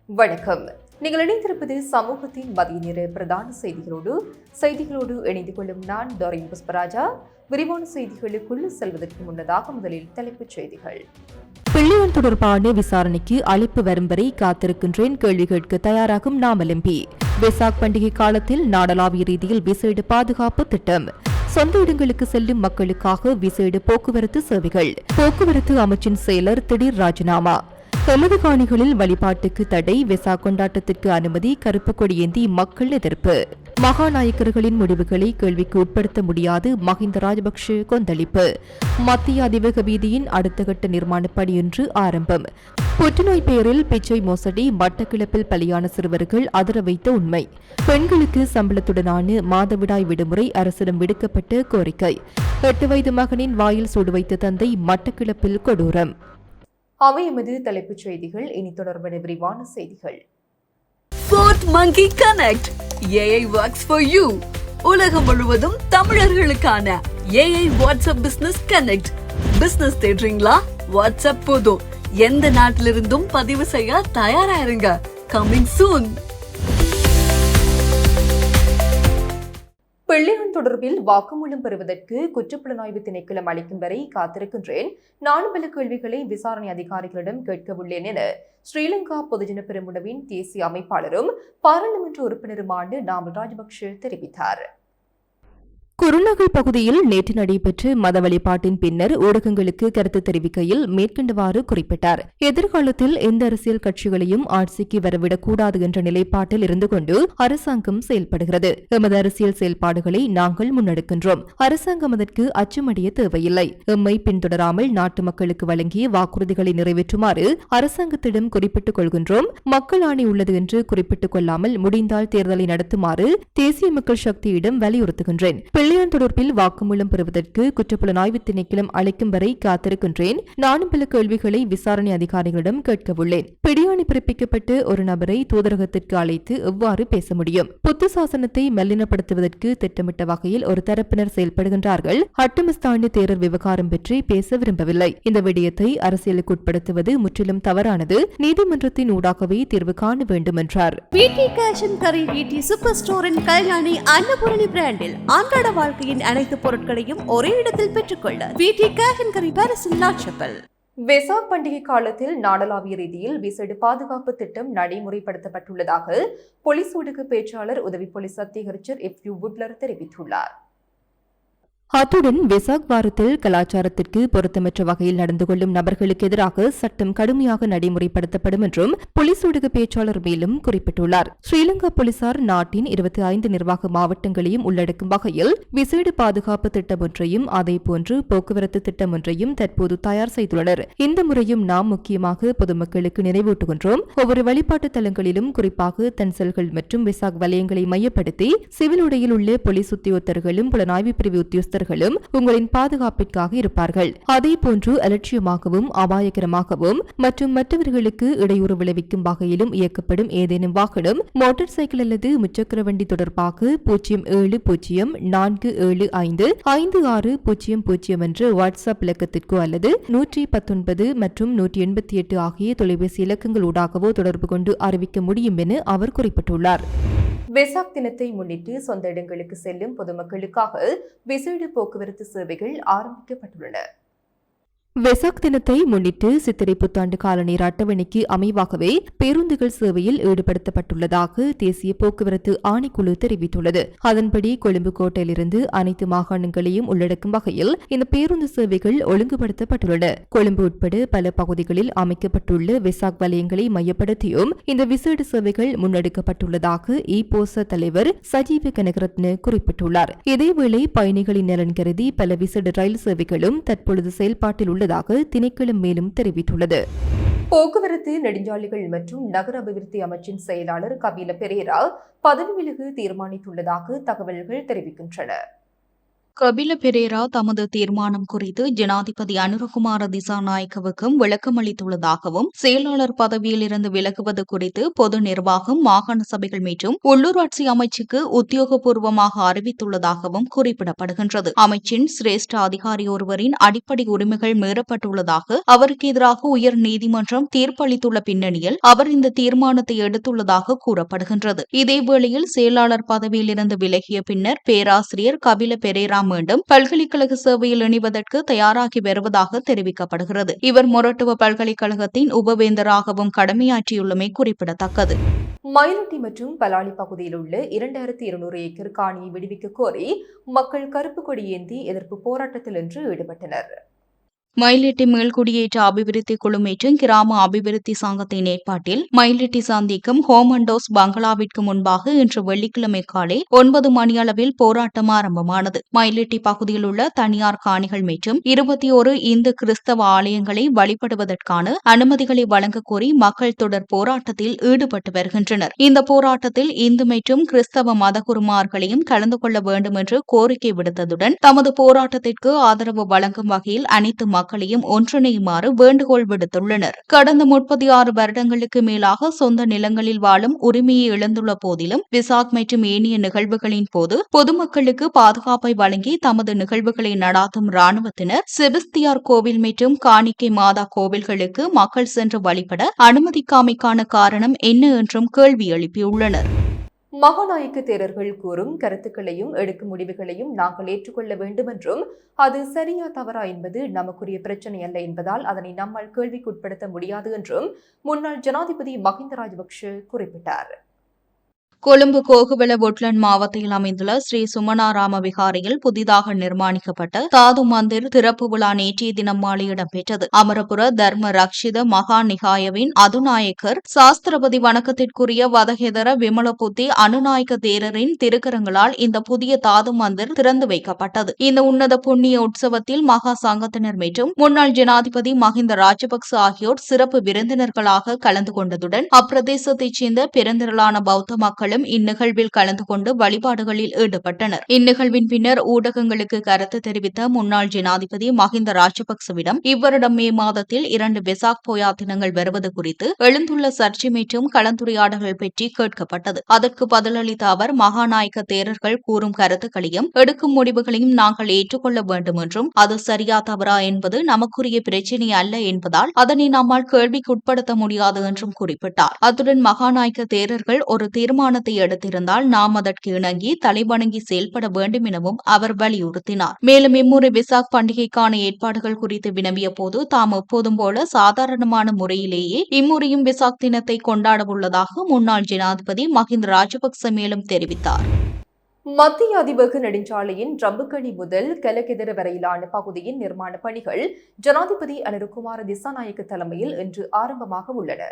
வணக்கம். நீங்கள் இணைந்திருப்பது சமூகத்தின் மதிய நேர பிரதான செய்திகளோடு இணைந்து கொள்ளும் நான் டோரின் புஷ்பராஜா. விரிவான செய்திகளுக்குள் செல்வதற்கு முன்னதாக முதலில் தலைப்புச் செய்திகள். பிள்ளையான் தொடர்பான விசாரணைக்கு அழைப்பு வரும் வரை காத்திருக்கின்றேன், கேள்வி கேட்க தயாராகும் நாமல் எம்பி. வெசாக் பண்டிகை காலத்தில் நாடளாவிய ரீதியில் விசேட பாதுகாப்பு திட்டம். சொந்த இடங்களுக்கு செல்லும் மக்களுக்காக விசேட போக்குவரத்து சேவைகள். போக்குவரத்து அமைச்சின் செயலர் திடீர் ராஜினாமா. எமது காணிகளில் வழிபாட்டுக்கு தடை, வெசாக் கொண்டாட்டத்திற்கு அனுமதி, கருப்பு கொடியேந்தி மக்கள் எதிர்ப்பு. மகாநாயக்கர்களின் முடிவுகளை கேள்விக்கு உட்படுத்த முடியாது, மஹிந்த ராஜபக்ஷ கொந்தளிப்பு. மத்திய அதிவேக வீதியின் அடுத்த கட்ட நிர்மாணப் பணி இன்று ஆரம்பம். புற்றுநோய் பெயரில் பிச்சை மோசடி, மட்டக்களப்பில் பலியான சிறுவர்கள் அதிர வைத்த உண்மை. பெண்களுக்கு சம்பளத்துடனான மாதவிடாய் விடுமுறை அரசிடம் விடுக்கப்பட்ட கோரிக்கை. 8 வயது மகனின் வாயில் சூடு வைத்த தந்தை மட்டக்களப்பில் கொடூரம். அவையமது தலைப்புச் செய்திகள். இனி தொடர்பான விரிவான செய்திகள். Fort Monkey Connect. AI works for you. உலகம் முழுவதும் தமிழர்களுக்கான AI WhatsApp business connect. Business தேடுறீங்களா? வாட்ஸ்அப் போதும். எந்த நாட்டிலிருந்தும் பதிவு செய்ய தயாராயிருங்க. Coming soon. பிள்ளையான் தொடர்பில் வாக்குமூலம் பெறுவதற்கு குற்றப்புலனாய்வு திணைக்களம் அளிக்கும் வரை காத்திருக்கின்றேன். நானும் பல கேள்விகளை விசாரணை அதிகாரிகளிடம் கேட்கவுள்ளேன் என ஸ்ரீலங்கா பொதுஜன பெரமுனவின் தேசிய அமைப்பாளரும் பாராளுமன்ற உறுப்பினருமான நாமல் ராஜபக்ஷ தெரிவித்தார். குருநகல் பகுதியில் நேற்று நடைபெற்ற மத வழிபாட்டின் பின்னர் ஊடகங்களுக்கு கருத்து தெரிவிக்கையில் மேற்கண்டவாறு குறிப்பிட்டார். எதிர்காலத்தில் எந்த அரசியல் கட்சிகளையும் ஆட்சிக்கு வரவிடக்கூடாது என்ற நிலைப்பாட்டில் இருந்து கொண்டு அரசாங்கம் செயல்படுகிறது. எமது அரசியல் செயல்பாடுகளை நாங்கள் முன்னெடுக்கின்றோம். அரசாங்கம் அதற்கு அச்சமடைய தேவையில்லை. எம்மை பின்தொடராமல் நாட்டு மக்களுக்கு வழங்கிய வாக்குறுதிகளை நிறைவேற்றுமாறு அரசாங்கத்திடம் குறிப்பிட்டுக் கொள்கின்றோம். மக்கள் ஆணை உள்ளது என்று குறிப்பிட்டுக் கொள்ளாமல் முடிந்தால் தேர்தலை நடத்துமாறு தேசிய மக்கள் சக்தியிடம் வலியுறுத்துகின்றேன். பிள்ளையான் தொடர்பில் வாக்குமூலம் பெறுவதற்கு குற்றப்புலனாய்வு திணைக்களம் அழைக்கும் வரை காத்திருக்கின்றேன். நானும் பல கேள்விகளை விசாரணை அதிகாரிகளிடம் கேட்கவுள்ளேன். பிடியாணை பிறப்பிக்கப்பட்டு ஒரு நபரை தூதரகத்திற்கு அழைத்து எவ்வாறு பேச முடியும்? புத்த சாசனத்தை மெல்லினப்படுத்துவதற்கு திட்டமிட்ட வகையில் ஒரு தரப்பினர் செயல்படுகின்றார்கள். அட்டமஸ்தானி தேரர் விவகாரம் பற்றி பேச விரும்பவில்லை. இந்த விடயத்தை அரசியலுக்கு உட்படுத்துவது முற்றிலும் தவறானது. நீதிமன்றத்தின் ஊடாகவே தீர்வு காண வேண்டும் என்றார். சூப்பர் ஸ்டோரின் கல்யாணி அன்னபூரணி பிராண்டில் அன்றாட வாழ்க்கையின் அனைத்து பொருட்களையும் ஒரே இடத்தில் பெற்றுக்கொள்ள வெசாக் பண்டிகை காலத்தில் நாடளாவிய ரீதியில் விசேட பாதுகாப்பு திட்டம் நடைமுறைப்படுத்தப்பட்டுள்ளதாக போலீஸ் ஊடக பேச்சாளர் உதவி போலீஸ் அத்தியட்சர் FU வுட்லர் தெரிவித்துள்ளார். அத்துடன் வெசாக் வாரத்தில் கலாச்சாரத்திற்கு பொருத்தமற்ற வகையில் நடந்து கொள்ளும் நபர்களுக்கு எதிராக சட்டம் கடுமையாக நடைமுறைப்படுத்தப்படும் என்றும் போலீஸ் ஊடக பேச்சாளர் மேலும் குறிப்பிட்டுள்ளார். ஸ்ரீலங்கா போலீசார் நாட்டின் 25 நிர்வாக மாவட்டங்களையும் உள்ளடக்கும் வகையில் விசேட பாதுகாப்பு திட்டம் ஒன்றையும் அதேபோன்று போக்குவரத்து திட்டம் ஒன்றையும் தற்போது தயார் செய்துள்ளனர். இந்த முறையும் நாம் முக்கியமாக பொதுமக்களுக்கு நினைவூட்டுகின்றோம். ஒவ்வொரு வழிபாட்டு தலங்களிலும் குறிப்பாக தன்சல்கள் மற்றும் வெசாக் வலயங்களை மையப்படுத்தி சிவில் உடையில் உள்ள போலீஸ் உத்தியோகத்தர்களும் புலனாய்வு பிரிவு உத்தியோகஸ்தர்களும் உங்களின் பாதுகாப்பிற்காக இருப்பார்கள். அதே போன்று அலட்சியமாகவும் அபாயகரமாகவும் மற்றும் மற்றவர்களுக்கு இடையூறு விளைவிக்கும் வகையிலும் இயக்கப்படும் ஏதேனும் வாகனம், மோட்டார் சைக்கிள் அல்லது முச்சக்கர வண்டி தொடர்பாக 0704755600 என்ற வாட்ஸ்அப் இலக்கத்திற்கோ அல்லது 119 மற்றும் 188 ஆகிய தொலைபேசி இலக்கங்கள் ஊடாகவோ தொடர்பு கொண்டு அறிவிக்க முடியும் என அவர் குறிப்பிட்டுள்ளார். வெசாக் தினத்தை முன்னிட்டு சொந்த இடங்களுக்கு செல்லும் பொதுமக்களுக்காக விசேட போக்குவரத்து சேவைகள் ஆரம்பிக்கப்பட்டுள்ளன. வெசாக் தினத்தை முன்னிட்டு சித்திரை புத்தாண்டு கால நேர அட்டவணைக்கு அமைவாகவே பேருந்துகள் சேவையில் ஈடுபடுத்தப்பட்டுள்ளதாக தேசிய போக்குவரத்து ஆணைக்குழு தெரிவித்துள்ளது. அதன்படி கொழும்பு கோட்டையிலிருந்து அனைத்து மாகாணங்களையும் உள்ளடக்கும் வகையில் இந்த பேருந்து சேவைகள் ஒழுங்குபடுத்தப்பட்டுள்ளன. கொழும்பு உட்பட பல பகுதிகளில் அமைக்கப்பட்டுள்ள வெசாக் வலயங்களை மையப்படுத்தியும் இந்த விசேட சேவைகள் முன்னெடுக்கப்பட்டுள்ளதாக போச தலைவர் சஜீவ கனகரத்ன குறிப்பிட்டுள்ளார். இதேவேளை பயணிகளின் நலன் கருதி பல விசேட ரயில் சேவைகளும் தற்பொழுது செயல்பாட்டில் உள்ளதாக திணைக்களம் மேலும் தெரிவித்துள்ளது. போக்குவரத்து நெடுஞ்சாலைகள் மற்றும் நகர அபிவிருத்தி அமைச்சின் செயலாளர் கபில பெரேரா பதவி விலக தீர்மானித்துள்ளதாக தகவல்கள் தெரிவிக்கின்றன. கபில பெரேரா தமது தீர்மானம் குறித்து ஜனாதிபதி அனுரகுமார திசாநாயக்கவுக்கும் விளக்கமளித்துள்ளதாகவும் செயலாளர் பதவியிலிருந்து விலகுவது குறித்து பொது நிர்வாகம், மாகாண சபைகள் மற்றும் உள்ளூராட்சி அமைச்சுக்கு உத்தியோகபூர்வமாக அறிவித்துள்ளதாகவும் குறிப்பிடப்படுகின்றது. அமைச்சின் சிரேஷ்ட அதிகாரி ஒருவரின் அடிப்படை உரிமைகள் மீறப்பட்டுள்ளதாக அவருக்கு எதிராக உயர் நீதிமன்றம் தீர்ப்பளித்துள்ள பின்னணியில் அவர் இந்த தீர்மானத்தை எடுத்துள்ளதாக கூறப்படுகின்றது. இதேவேளையில் செயலாளர் பதவியிலிருந்து விலகிய பின்னர் பேராசிரியர் கபில பெரேரா மீண்டும் பல்கலைக்கழக சேவையில் இணைவதற்கு தயாராகி வருவதாக தெரிவிக்கப்படுகிறது. இவர் மொரட்டுவ பல்கலைக்கழகத்தின் உபவேந்தராகவும் கடமையாற்றியுள்ளமை குறிப்பிடத்தக்கது. மயிலட்டி மற்றும் பலாலி பகுதியில் உள்ள 2200 ஏக்கர் காணியை விடுவிக்க கோரி மக்கள் கருப்பு கொடி ஏந்தி எதிர்ப்பு போராட்டத்தில் இன்று ஈடுபட்டனர். மயிலட்டி மேல்குடியேற்ற அபிவிருத்தி குழு மற்றும் கிராம அபிவிருத்தி சங்கத்தின் ஏற்பாட்டில் மயிலட்டி சந்திக்கும் ஹோமண்டோஸ் பங்களாவிற்கு முன்பாக இன்று வெள்ளிக்கிழமை காலை 9 மணியளவில் போராட்டம் ஆரம்பமானது. மயிலட்டி பகுதியில் உள்ள தனியார் காணிகள் மற்றும் 21 இந்து கிறிஸ்தவ ஆலயங்களை வழிபடுவதற்கான அனுமதிகளை வழங்க கோரி மக்கள் தொடர் போராட்டத்தில் ஈடுபட்டு வருகின்றனர். இந்த போராட்டத்தில் இந்து மற்றும் கிறிஸ்தவ மதகுருமார்களையும் கலந்து கொள்ள வேண்டும் என்று கோரிக்கை விடுத்ததுடன் தமது போராட்டத்திற்கு ஆதரவு வழங்கும் வகையில் அனைத்து மக்களையும் ஒன்றிணையுமாறு வேண்டுகோள் விடுத்துள்ளனர். கடந்த 36 வருடங்களுக்கு மேலாக சொந்த நிலங்களில் வாழும் உரிமையை இழந்துள்ள போதிலும் விசாக் மற்றும் ஏனைய நிகழ்வுகளின் போது பொதுமக்களுக்கு பாதுகாப்பை வழங்கி தமது நிகழ்வுகளை நடாத்தும் ராணுவத்தினர் செபஸ்தியார் கோவில் மற்றும் காணிக்கை மாதா கோவில்களுக்கு மக்கள் சென்று வழிபட அனுமதிக்காமைக்கான காரணம் என்ன என்றும் கேள்வி எழுப்பியுள்ளனர். மகாநாயக்க தேரர்கள் கூறும் கருத்துக்களையும் எடுக்கும் முடிவுகளையும் நாங்கள் ஏற்றுக்கொள்ள வேண்டும் என்றும் அது சரியா தவறா என்பது நமக்குரிய பிரச்சனை அல்ல என்பதால் அதனை நம்மால் கேள்விக்குட்படுத்த முடியாது என்றும் முன்னாள் ஜனாதிபதி மஹிந்த ராஜபக்ஷ குறிப்பிட்டார். கொழும்பு கோகுவல ஒட்லண்ட் மாவட்டத்தில் அமைந்துள்ள ஸ்ரீ சுமனாராம விகாரையில் புதிதாக நிர்மாணிக்கப்பட்ட தாது மந்திர் திறப்பு விழா நேற்றைய தினம் மாலை இடம்பெற்றது. அமரபுர தர்ம ரக்ஷித மகா நிகாயவின் அதுநாயக்கர் சாஸ்திரபதி வணக்கத்திற்குரிய வதகேதர விமலபுத்தி அனுநாயக்க தேரரின் திருக்கரங்களால் இந்த புதிய தாது மந்திர் திறந்து வைக்கப்பட்டது. இந்த உன்னத புண்ணிய உற்சவத்தில் மகா சங்கத்தினர் மற்றும் முன்னாள் ஜனாதிபதி மஹிந்த ராஜபக்ச ஆகியோர் சிறப்பு விருந்தினர்களாக கலந்து கொண்டதுடன் அப்பிரதேசத்தைச் சேர்ந்த பெருந்திரளான பௌத்த மக்கள் இந்நிகழ்வில் கலந்து கொண்டு வழிபாடுகளில் ஈடுபட்டனர். இந்நிகழ்வின் பின்னர் ஊடகங்களுக்கு கருத்து தெரிவித்த முன்னாள் ஜனாதிபதி மஹிந்த ராஜபக்சவிடம் இவ்வருடம் மே மாதத்தில் 2 வெசாக் போயா தினங்கள் வருவது குறித்து எழுந்துள்ள சர்ச்சை மற்றும் கலந்துரையாடல்கள் பற்றி கேட்கப்பட்டது. அதற்கு பதிலளித்த அவர் மகாநாயக்க தேரர்கள் கூறும் கருத்துக்களையும் எடுக்கும் முடிவுகளையும் நாங்கள் ஏற்றுக்கொள்ள வேண்டும் என்றும் அது சரியா தவறா என்பது நமக்குரிய பிரச்சினை அல்ல என்பதால் அதனை நம்மால் கேள்விக்குட்படுத்த முடியாது என்றும் குறிப்பிட்டார். அத்துடன் மகாநாயக்க தேரர்கள் ஒரு தீர்மானத்தை எடுத்திருந்தால் நாம் அதற்கு இணங்கி தலைவணங்கி செயல்பட வேண்டும் எனவும் அவர் வலியுறுத்தினார். மேலும் இம்முறை விசாக் பண்டிகைக்கான ஏற்பாடுகள் குறித்து வினவிய போது தாம் எப்போதும் போல சாதாரணமான முறையிலேயே இம்முறையும் விசாக் தினத்தை கொண்டாட உள்ளதாக முன்னாள் ஜனாதிபதி மஹிந்த ராஜபக்ச மேலும் தெரிவித்தார். மத்திய அதிவேக நெடுஞ்சாலையின் ரம்புக்கணி முதல் கலகெதர வரையிலான பகுதியின் நிர்மாண பணிகள் ஜனாதிபதி அனுரகுமார திசாநாயக்க தலைமையில் இன்று ஆரம்பமாக உள்ளன.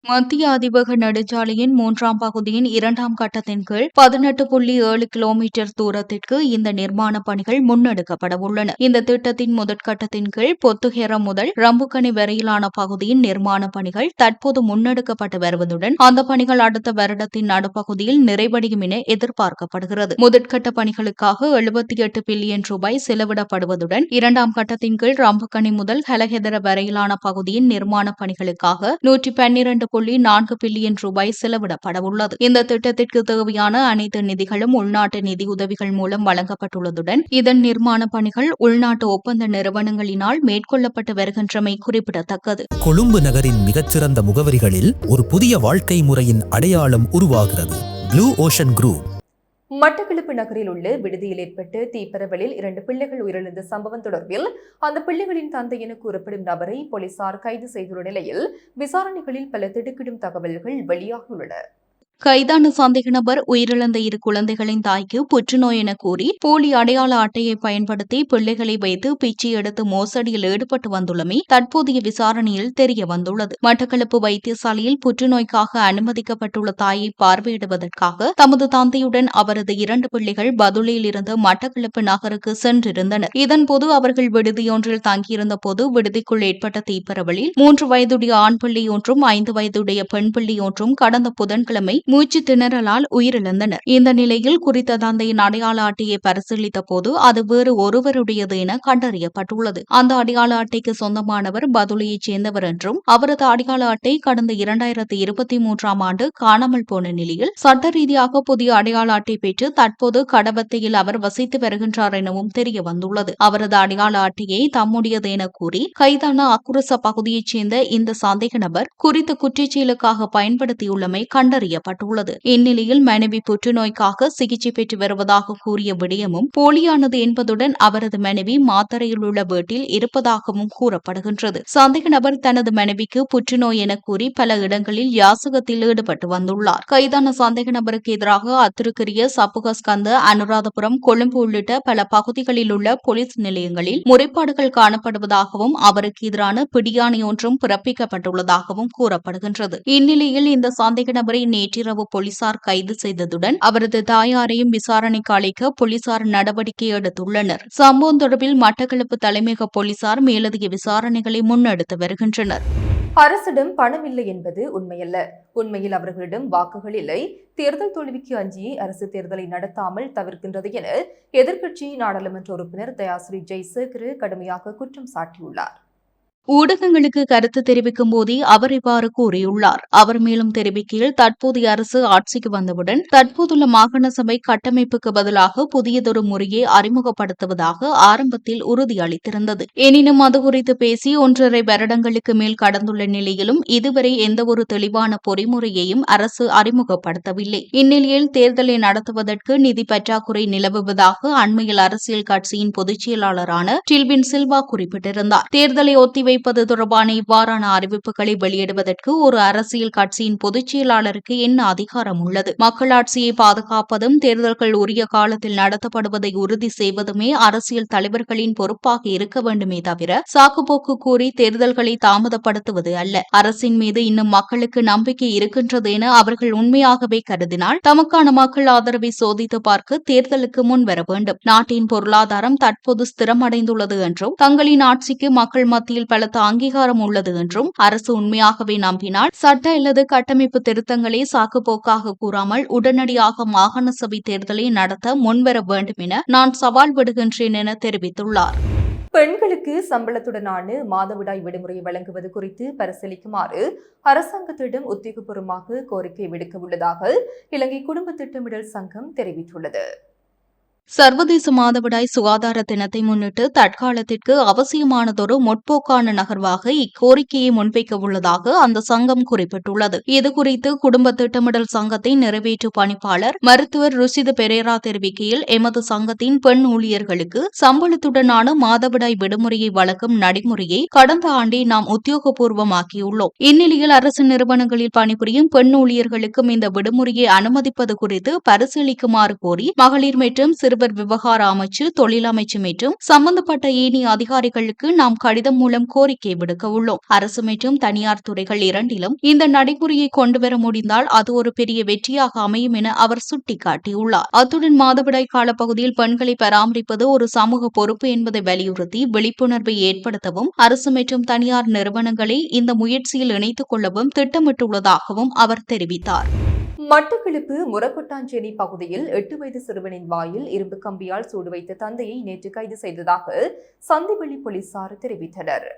மத்திய அதிவேக நெடுஞ்சாலையின் 3ஆம் பகுதியின் 2ஆம் கட்டத்தின் கீழ் 18.7 கிலோமீட்டர் தூரத்திற்கு இந்த நிர்மாண பணிகள் முன்னெடுக்கப்பட உள்ளன. இந்த திட்டத்தின் முதற்கட்டத்தின் கீழ் பொத்துஹெர முதல் ரம்புக்கணி வரையிலான பகுதியின் நிர்மாண பணிகள் தற்போது முன்னெடுக்கப்பட்டு வருவதுடன் அந்த பணிகள் அடுத்த வருடத்தின் நடுப்பகுதியில் நிறைவடையும் என எதிர்பார்க்கப்படுகிறது. முதற்கட்ட பணிகளுக்காக 78 பில்லியன் ரூபாய் செலவிடப்படுவதுடன் 2ஆம் கட்டத்தின் கீழ் ரம்புக்கணி முதல் ஹலஹெதர வரையிலான பகுதியின் நிர்மாண பணிகளுக்காக 112.4 பில்லியன் ரூபாய் செலவிடப்பட உள்ளது. இந்த திட்டத்திற்கு தேவையான அனைத்து நிதிகளும் உள்நாட்டு நிதியுதவிகள் மூலம் வழங்கப்பட்டுள்ளதுடன் இதன் நிர்மாண பணிகள் உள்நாட்டு ஒப்பந்த நிறுவனங்களினால் மேற்கொள்ளப்பட்டு வருகின்றமை குறிப்பிடத்தக்கது. கொழும்பு நகரின் மிகச்சிறந்த முகவரிகளில் ஒரு புதிய வாழ்க்கை முறையின் அடையாளம் உருவாகிறது. Blue ocean group. மட்டக்களப்பு நகரில் உள்ள விடுதியில் ஏற்பட்ட தீப்பரவலில் 2 பிள்ளைகள் உயிரிழந்த சம்பவம் தொடர்பில் அந்த பிள்ளைகளின் தந்தை என கூறப்படும் நபரை போலீசார் கைது செய்துள்ள நிலையில் விசாரணைகளில் பல திடுக்கிடும் தகவல்கள் வெளியாகியுள்ளன. கைதான சந்தேக நபர் உயிரிழந்த 2 குழந்தைகளின் தாய்க்கு புற்றுநோய் என கூறி போலி அடையாள அட்டையை பயன்படுத்தி பிள்ளைகளை வைத்து பிச்சை எடுத்து மோசடியில் ஈடுபட்டு வந்துள்ளமை தற்போதைய விசாரணையில் தெரிய வந்துள்ளது. மட்டக்களப்பு வைத்தியசாலையில் புற்றுநோய்க்காக அனுமதிக்கப்பட்டுள்ள தாயை பார்வையிடுவதற்காக தமது தந்தையுடன் அவரது 2 பிள்ளைகள் பதுளையில் இருந்து மட்டக்களப்பு நகருக்கு சென்றிருந்தனர். இதன்போது அவர்கள் விடுதியொன்றில் தங்கியிருந்த போது விடுதிக்குள் ஏற்பட்ட தீப்பரவலில் 3 வயதுடைய ஆண் பிள்ளை ஒன்றும் 5 வயதுடைய பெண் பிள்ளை ஒன்றும் கடந்த புதன்கிழமை மூச்சு திணறலால் உயிரிழந்தனர். இந்த நிலையில் குறித்த தந்தையின் அடையாள அட்டையை பரிசீலித்த போது அது வேறு ஒருவருடையது என கண்டறியப்பட்டுள்ளது. அந்த அடையாள அட்டைக்கு சொந்தமானவர் பதுளையைச் சேர்ந்தவர் என்றும் அவரது அடையாள அட்டை கடந்த 2023ஆம் ஆண்டு காணாமல் போன நிலையில் சட்ட ரீதியாக புதிய அடையாள அட்டை பெற்று தற்போது கடவத்தையில் அவர் வசித்து வருகின்றார் எனவும் தெரிய வந்துள்ளது. அவரது அடையாள அட்டையை தம்முடையது என கூறி கைதான அக்குரச பகுதியைச் சேர்ந்த இந்த சந்தேக நபர் குறித்த குற்றச்செயலுக்காக பயன்படுத்தியுள்ளமை கண்டறியப்பட்டுள்ளது. இந்நிலையில் மனைவி புற்றுநோய்க்காக சிகிச்சை பெற்று வருவதாக கூறிய விடயமும் போலியானது என்பதுடன் அவரது மனைவி மாத்தறையில் உள்ள வீட்டில் இருப்பதாகவும் கூறப்படுகின்றது. சந்தேக நபர் தனது மனைவிக்கு புற்றுநோய் என கூறி பல இடங்களில் யாசகத்தில் ஈடுபட்டு வந்துள்ளார். கைதான சந்தேக நபருக்கு எதிராக அத்திருக்கிரிய, சப்புகஸ்கந்த, அனுராதபுரம், கொழும்பு உள்ளிட்ட பல பகுதிகளில் உள்ள போலீஸ் நிலையங்களில் முறைப்பாடுகள் காணப்படுவதாகவும் அவருக்கு எதிரான பிடியாணை ஒன்றும் பிறப்பிக்கப்பட்டுள்ளதாகவும் கூறப்படுகின்றது. இந்நிலையில் இந்த சந்தேக நபரை நேற்றிரவு போலீசார் கைது செய்ததுடன் அவரது தாயாரையும் விசாரணைக்கு அழைக்க போலீசார் நடவடிக்கை எடுத்துள்ளனர். சம்பவம் தொடர்பில் மட்டக்களப்பு தலைமையக போலீசார் மேலதிக விசாரணைகளை முன்னெடுத்து வருகின்றனர். அரசிடம் பணம் இல்லை என்பது உண்மையல்ல. உண்மையில் அவர்களிடம் வாக்குகள் இல்லை. தேர்தல் தோல்விக்கு அஞ்சி அரசு தேர்தலை நடத்தாமல் தவிர்க்கின்றது என எதிர்க்கட்சி நாடாளுமன்ற உறுப்பினர் தயாஸ்ரீ ஜெயசேகர கடுமையாக குற்றம் சாட்டியுள்ளார். ஊடகங்களுக்கு கருத்து தெரிவிக்கும் போதே அவர் இவ்வாறு கூறியுள்ளார். அவர் மேலும் தெரிவிக்கையில், தற்போதைய அரசு ஆட்சிக்கு வந்தவுடன் தற்போதுள்ள மாகாண சபை கட்டமைப்புக்கு பதிலாக புதியதொரு முறையை அறிமுகப்படுத்துவதாக ஆரம்பத்தில் உறுதியளித்திருந்தது. எனினும் அது குறித்து பேசி 1.5 வருடங்களுக்கு மேல் கடந்துள்ள நிலையிலும் இதுவரை எந்தவொரு தெளிவான பொறிமுறையையும் அரசு அறிமுகப்படுத்தவில்லை. இந்நிலையில் தேர்தலை நடத்துவதற்கு நிதி பற்றாக்குறை நிலவுவதாக அண்மையில் அரசியல் கட்சியின் பொதுச் செயலாளரான டில்வின் சில்வா குறிப்பிட்டிருந்தார். தேர்தலை ஒத்திவைப்பது தொடர்பான இவ்வாறான அறிவிப்புகளை வெளியிடுவதற்கு ஒரு அரசியல் கட்சியின் பொதுச் செயலாளருக்கு என்ன அதிகாரம் உள்ளது? மக்களாட்சியை பாதுகாப்பதும் தேர்தல்கள் உரிய காலத்தில் நடத்தப்படுவதை உறுதி செய்வதுமே அரசியல் தலைவர்களின் பொறுப்பாக இருக்க வேண்டுமே தவிர சாக்குப்போக்கு கூறி தேர்தல்களை தாமதப்படுத்துவது அல்ல. அரசின் மீது இன்னும் மக்களுக்கு நம்பிக்கை இருக்கின்றது என அவர்கள் உண்மையாகவே கருதினால் தமக்கான மக்கள் ஆதரவை சோதித்து பார்க்க தேர்தலுக்கு முன்வர வேண்டும். நாட்டின் பொருளாதாரம் தற்போது ஸ்திரமடைந்துள்ளது என்றும் தங்களின் ஆட்சிக்கு மக்கள் மத்தியில் பலத்த அங்கீகாரம் உள்ளது என்றும் அரசு உண்மையாகவே நம்பினால் சட்ட அல்லது கட்டமைப்பு திருத்தங்களை சாக்குப்போக்காக கூறாமல் உடனடியாக மாகாண சபை தேர்தலை நடத்த முன்வர வேண்டும் என நான் சவால் விடுகின்றேன் என தெரிவித்துள்ளார். பெண்களுக்கு சம்பளத்துடனான மாதவிடாய் விடுமுறை வழங்குவது குறித்து பரிசீலிக்குமாறு அரசாங்கத்திடம் உத்தியோகபூர்வமாக கோரிக்கை விடுக்க உள்ளதாக இலங்கை குடும்ப திட்டமிடல் சங்கம் தெரிவித்துள்ளது. சர்வதேச மாதவிடாய் சுகாதார தினத்தை முன்னிட்டு தற்காலத்திற்கு அவசியமானதொரு முற்போக்கான நகர்வாக இக்கோரிக்கையை முன்வைக்க உள்ளதாக அந்த சங்கம் குறிப்பிட்டுள்ளது. இதுகுறித்து குடும்ப திட்டமிடல் சங்கத்தின் நிறைவேற்று பணிப்பாளர் மருத்துவர் ருஷித பெரேரா தெரிவிக்கையில், எமது சங்கத்தின் பெண் ஊழியர்களுக்கு சம்பளத்துடனான மாதவிடாய் விடுமுறையை வழங்கும் நடைமுறையை கடந்த ஆண்டே நாம் உத்தியோகபூர்வமாக்கியுள்ளோம். இந்நிலையில் அரசு நிறுவனங்களில் பணிபுரியும் பெண் ஊழியர்களுக்கும் இந்த விடுமுறையை அனுமதிப்பது குறித்து பரிசீலிக்குமாறு கோரி மகளிர் மற்றும் சிறுவர் விவகார அமைச்சு, தொழில் அமைச்சு மற்றும் சம்பந்தப்பட்ட ஏனைய அதிகாரிகளுக்கு நாம் கடிதம் மூலம் கோரிக்கை விடுக்க உள்ளோம். அரசு மற்றும் தனியார் துறைகள் இரண்டிலும் இந்த நடைமுறையை கொண்டுவர முடிந்தால் அது ஒரு பெரிய வெற்றியாக அமையும் என அவர் சுட்டிக்காட்டியுள்ளார். அத்துடன் மாதவிடாய் காலப்பகுதியில் பெண்களை பராமரிப்பது ஒரு சமூக பொறுப்பு என்பதை வலியுறுத்தி விழிப்புணர்வை ஏற்படுத்தவும் அரசு மற்றும் தனியார் நிறுவனங்களை இந்த முயற்சியில் இணைத்துக் கொள்ளவும் திட்டமிட்டுள்ளதாகவும் அவர் தெரிவித்தார். மட்டக்களப்பு முரக்கொட்டாஞ்சேரி பகுதியில் 8 வயது சிறுவனின் வாயில் இரும்பு கம்பியால் சூடு வைத்த தந்தையை நேற்று கைது செய்ததாக சந்திவெளி போலீசார் தெரிவித்தனர்.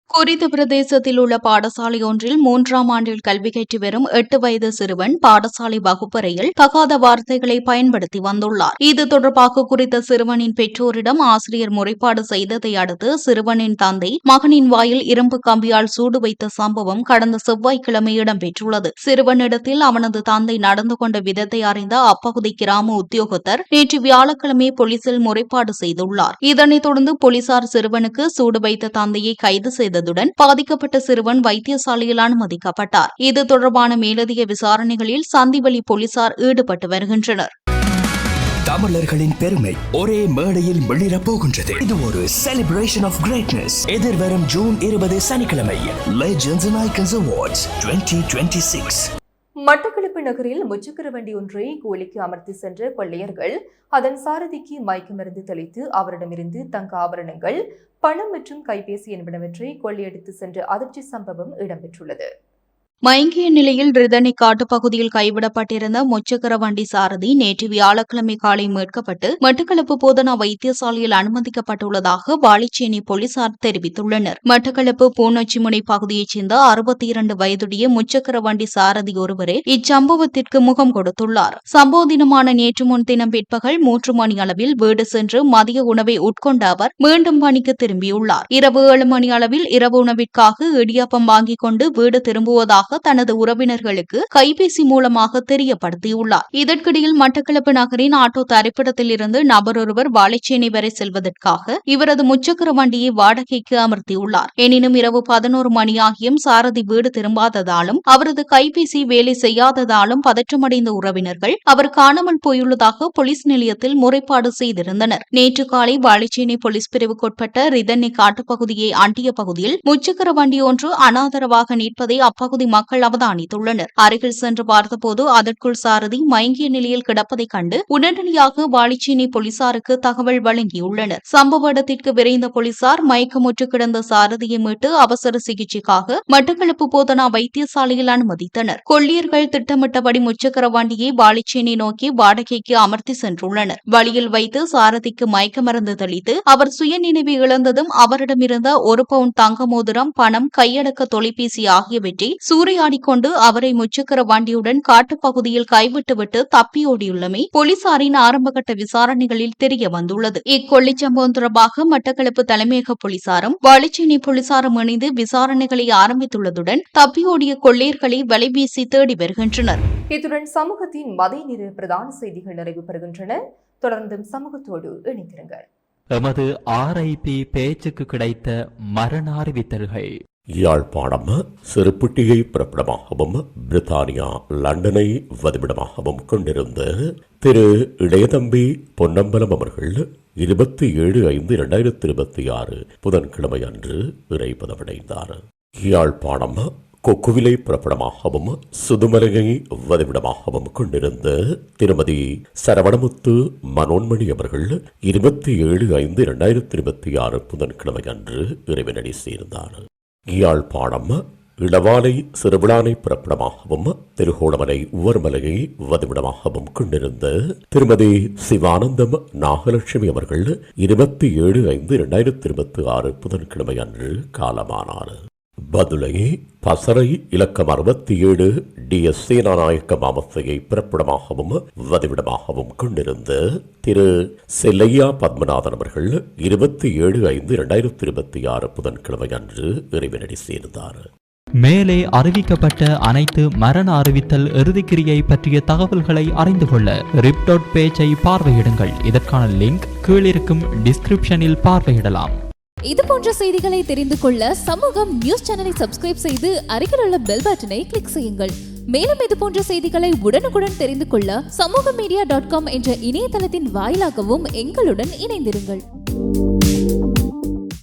குறித்த பிரதேசத்தில் உள்ள பாடசாலை ஒன்றில் 3ஆம் ஆண்டில் கல்வி கற்று வரும் 8 வயது சிறுவன் பாடசாலை வகுப்பறையில் தகாத வார்த்தைகளை பயன்படுத்தி வந்துள்ளார். இது தொடர்பாக குறித்த சிறுவனின் பெற்றோரிடம் ஆசிரியர் முறைப்பாடு செய்ததை அடுத்து சிறுவனின் தந்தை மகனின் வாயில் இரும்பு கம்பியால் சூடு வைத்த சம்பவம் கடந்த செவ்வாய்க்கிழமை இடம்பெற்றுள்ளது. சிறுவனிடத்தில் அவனது தந்தை நடந்து கொண்ட விதத்தை அறிந்த அப்பகுதி கிராம உத்தியோகத்தர் நேற்று வியாழக்கிழமை போலீசில் முறைப்பாடு செய்துள்ளார். இதனைத் தொடர்ந்து போலீசார் சிறுவனுக்கு சூடு வைத்த தந்தையை கைது செய்ததுடன் பாதிக்கப்பட்ட சிறுவன் வைத்தியசாலையில் அனுமதிக்கப்பட்டார். இது தொடர்பான மேலதிக விசாரணைகளில் சந்திவெளி போலீசார் ஈடுபட்டு வருகின்றனர். தமிழர்களின் பெருமை ஒரே மேடையில் வெளியிடப் போகின்றது. இது ஒரு செலிப்ரேஷன் ஆஃப் கிரேட்னஸ். எதிர்வரும் ஜூன் 20 சனிக்கிழமை legends and icons awards 2026. Batticaloa நகரில் முச்சக்கர வண்டி ஒன்றை கூலிக்கு அமர்த்தி சென்ற கொள்ளையர்கள் அதன் சாரதிக்கு மயக்க மருந்து தெளித்து அவரிடமிருந்து தங்க ஆபரணங்கள், பணம் மற்றும் கைபேசி என்பனவற்றை கொள்ளையடித்து சென்ற அதிர்ச்சி சம்பவம் இடம்பெற்றுள்ளது. மயங்கிய நிலையில் ரிதனி காட்டுப்பகுதியில் கைவிடப்பட்டிருந்த முச்சக்கர வண்டி சாரதி நேற்று வியாழக்கிழமை காலை மீட்கப்பட்டு மட்டக்களப்பு போதனா வைத்தியசாலையில் அனுமதிக்கப்பட்டுள்ளதாக வாழைச்சேனை போலீசார் தெரிவித்துள்ளனர். மட்டக்களப்பு பூநொச்சிமுனை பகுதியைச் சேர்ந்த 62 வயதுடைய முச்சக்கர வண்டி சாரதி ஒருவரே இச்சம்பவத்திற்கு முகம் கொடுத்துள்ளார். சம்பவ தினமான நேற்று முன்தினம் பிற்பகல் 3 மணி அளவில் வீடு சென்று மதிய உணவை உட்கொண்ட அவர் மீண்டும் பணிக்கு திரும்பியுள்ளார். இரவு 7 மணி அளவில் இரவு உணவிற்காக இடியாப்பம் வாங்கிக் கொண்டு வீடு திரும்புவதாக தனது உறவினர்களுக்கு கைபேசி மூலமாக தெரியப்படுத்தியுள்ளார். இதற்கிடையில் மட்டக்களப்பு நகரின் ஆட்டோ தரிப்பிடத்தில் இருந்து நபர் ஒருவர் வாழைச்சேனை வரை செல்வதற்காக இவரது முச்சக்கர வண்டியை வாடகைக்கு அமர்த்தியுள்ளார். எனினும் இரவு 11 மணியாகியும் சாரதி வீடு திரும்பாததாலும் அவரது கைபேசி வேலை செய்யாததாலும் பதற்றமடைந்த உறவினர்கள் அவர் காணாமல் போயுள்ளதாக போலீஸ் நிலையத்தில் முறைப்பாடு செய்திருந்தனர். நேற்று காலை வாழைச்சேனை போலீஸ் பிரிவுக்குட்பட்ட ரிதன்னி காட்டுப்பகுதியை அண்டிய பகுதியில் முச்சக்கர வண்டி ஒன்று அனாதரவாக நிற்பதை அப்பகுதி மக்கள் அவதானித்துள்ளனர். அருகில் சென்று பார்த்தபோது அதற்குள் சாரதி மயங்கிய நிலையில் கிடப்பதைக் கண்டு உடனடியாக வாழைச்சேனை போலீசாருக்கு தகவல் வழங்கியுள்ளனர். சம்பவ இடத்திற்கு விரைந்த போலீசார் மயக்கமுற்று கிடந்த சாரதியை மீட்டு அவசர சிகிச்சைக்காக மட்டக்களப்பு போதனா வைத்தியசாலையில் அனுமதித்தனர். கொள்ளியர்கள் திட்டமிட்டபடி முச்சக்கர வண்டியை வாழைச்சேனை நோக்கி வாடகைக்கு அமர்த்தி சென்றுள்ளனர். வழியில் வைத்து சாரதிக்கு மயக்க மருந்து தெளித்து அவர் சுயநினைவு இழந்ததும் அவரிடமிருந்த 1 பவுண்ட் தங்க மோதிரம், பணம், கையடக்க தொலைபேசி ஆகியவற்றை சூறையாடிக் கொண்டு அவரை முச்சக்கர வண்டியுடன் காட்டுப்பகுதியில் கைவிட்டுவிட்டு தப்பியோடியுள்ளமை போலீசாரின் ஆரம்பகட்ட விசாரணைகளில் தெரிய வந்துள்ளது. இக்கொள்ளைச் சம்பவம் தொடர்பாக மட்டக்களப்பு தலைமையக போலீசாரும் வாழைச்சேனை போலீசாரும் இணைந்து விசாரணைகளை ஆரம்பித்துள்ளதுடன் தப்பியோடிய கொள்ளையர்களை வலைவீசி தேடி வருகின்றனர். இத்துடன் சமூகத்தின் மதிய நேர பிரதான செய்திகள் நிறைவு பெறுகின்றன. தொடர்ந்தும் சமூகத்தோடு இணைந்திருங்கள். எமது RIP பேச்சுக்கு கிடைத்த மரண அறிவித்தல்கள். யாழ்ப்பாணம் சிறுப்புட்டியை பிறப்பிடமாகவும் பிரித்தானியா லண்டனை வதிவிடமாகவும் கொண்டிருந்த திரு இளையதம்பி பொன்னம்பலம் அவர்கள் 27/5/2026 புதன்கிழமை அன்று இறைப்பதமடைந்தார். யாழ்ப்பாணம் கொக்குவிலை பிறப்பிடமாகவும் சுதுமலையை வதிவிடமாகவும் கொண்டிருந்த திருமதி சரவணமுத்து மனோன்மணி அவர்கள் 27/5/2026 புதன்கிழமை அன்று இறைவனடி சேர்ந்தார். யாழ்ப்பாணம் இளவாலை சிறுவிழானை பிறப்பிடமாகவும் திருகோணமலை உவர்மலையை வதிவிடமாகவும் கொண்டிருந்த திருமதி சிவானந்தம் நாகலட்சுமி அவர்கள் 27/5/2026 புதன்கிழமை அன்று காலமானார். பதுளை பசறை இலக்கம் 67 DS சேனாநாயக்க மாமத்தையை பிறப்பிடமாகவும் வதிவிடமாகவும் கொண்டிருந்த திரு செல்லையா பத்மநாதன் அவர்கள் 27/5/2026 புதன்கிழமை அன்று இறைவனடி சேர்ந்தார். மேலே அறிவிக்கப்பட்ட அனைத்து மரண அறிவித்தல் இறுதிக்கிரியை பற்றிய தகவல்களை அறிந்து கொள்ள ரிப் பேஜை பார்வையிடுங்கள். இதற்கான லிங்க் கீழிருக்கும் டிஸ்கிரிப்ஷனில் பார்வையிடலாம். இது போன்ற செய்திகளை தெரிந்து கொள்ள சமூகம் நியூஸ் சேனலை சப்ஸ்கிரைப் செய்து அருகில் உள்ள பெல் பட்டனை கிளிக் செய்யுங்கள். மேலும் இது போன்ற செய்திகளை உடனுக்குடன் தெரிந்து கொள்ள சமூகமீடியா.com என்ற இணையதளத்தின் வாயிலாகவும் எங்களுடன் இணைந்திருங்கள்.